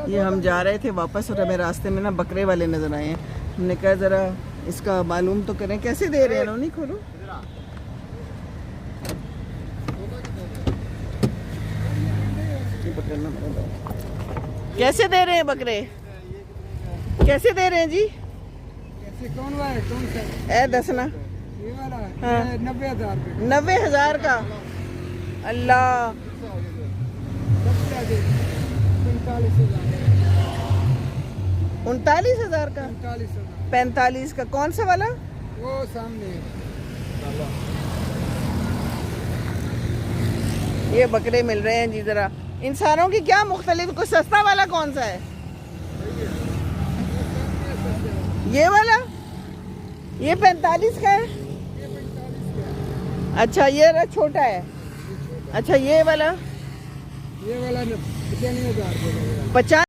ये हम जा रहे थे वापस और हमें रास्ते में ना बकरे वाले नजर आए हैं। हमने कहा ज़रा इसका मालूम तो करें, कैसे दे रहे हैं? नहीं खोलो, कैसे दे रहे हैं बकरे? कैसे दे रहे हैं जी? कौन वाला कौन सा? ए दसना। ये वाला हाँ। 90,000 रुपये। 90,000 का? अल्लाह, 39,000 का? 45 का? कौन सा वाला? वो सामने ये बकरे मिल रहे हैं जी। जरा इन सारों की क्या मुख्तलिफ, कोई सस्ता वाला कौन सा है? ये वाला? ये 45 का है? अच्छा, ये रहा छोटा है। अच्छा, ये वाला 95,000 50